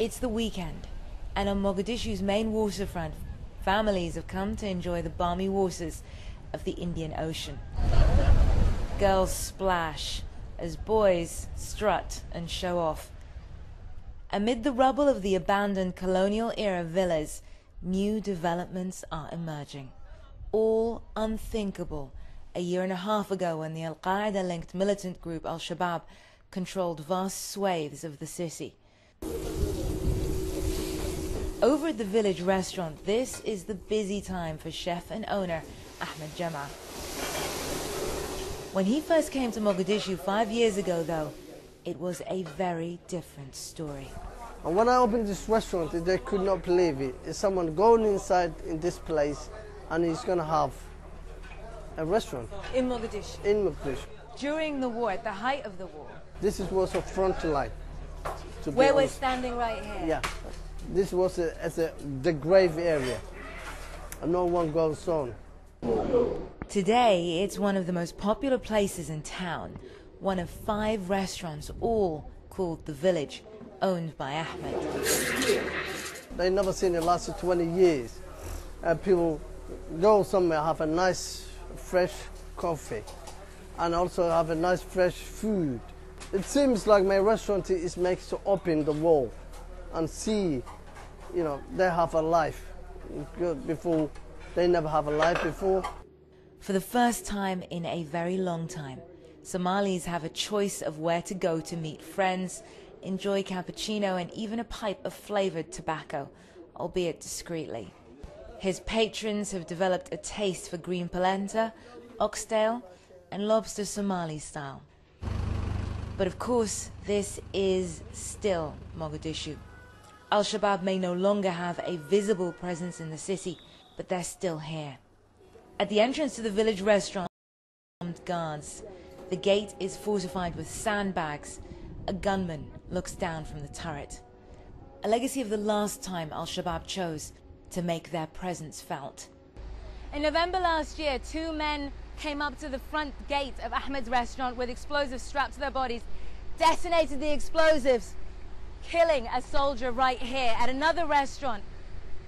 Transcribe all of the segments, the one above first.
It's the weekend, and on Mogadishu's main waterfront, families have come to enjoy the balmy waters of the Indian Ocean. Girls splash as boys strut and show off. Amid the rubble of the abandoned colonial-era villas, new developments are emerging. All unthinkable a year and a half ago when the Al-Qaeda-linked militant group Al-Shabaab controlled vast swathes of the city. Over at the village restaurant, this is the busy time for chef and owner Ahmed Jama. When he first came to Mogadishu 5 years ago, though, it was a very different story. And when I opened this restaurant, they could not believe it. It's someone going inside in this place and he's going to have a restaurant. In Mogadishu? In Mogadishu. During the war, at the height of the war? This was a front line. Where we're standing right here? Yeah. This was the grave area. And no one goes on. Today, it's one of the most popular places in town. One of 5 restaurants, all called The Village, owned by Ahmed. They never seen it lasted 20 years. People go somewhere, have a nice fresh coffee, and also have a nice fresh food. It seems like my restaurant is makes to open the world and see, you know, they have a life before. They never have a life before. For the first time in a very long time, Somalis have a choice of where to go to meet friends, enjoy cappuccino and even a pipe of flavored tobacco, albeit discreetly. His patrons have developed a taste for green polenta, oxtail and lobster Somali style. But of course, this is still Mogadishu. Al-Shabaab may no longer have a visible presence in the city, but they're still here. At the entrance to the village restaurant, armed guards. The gate is fortified with sandbags. A gunman looks down from the turret. A legacy of the last time Al-Shabaab chose to make their presence felt. In November last year, 2 men came up to the front gate of Ahmed's restaurant with explosives strapped to their bodies, detonated the explosives, killing a soldier right here. At another restaurant,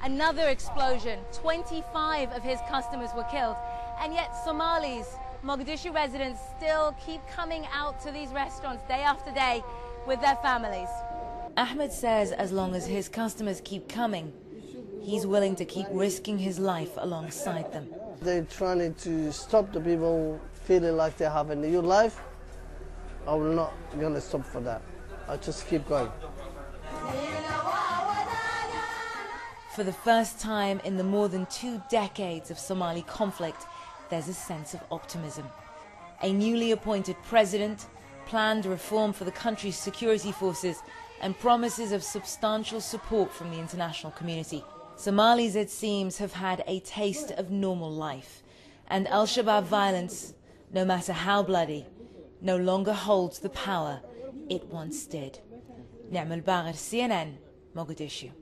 another explosion. 25 of his customers were killed. And yet Somalis, Mogadishu residents, still keep coming out to these restaurants day after day with their families. Ahmed says as long as his customers keep coming, he's willing to keep risking his life alongside them. They're trying to stop the people feeling like they have a new life. I will not going to stop for that. I'll just keep going. For the first time in the more than 2 decades of Somali conflict, there's a sense of optimism. A newly appointed president, planned reform for the country's security forces, and promises of substantial support from the international community. Somalis, it seems, have had a taste of normal life, and Al-Shabaab violence, no matter how bloody, no longer holds the power it once did. Ni'mal Bagher, CNN, Mogadishu.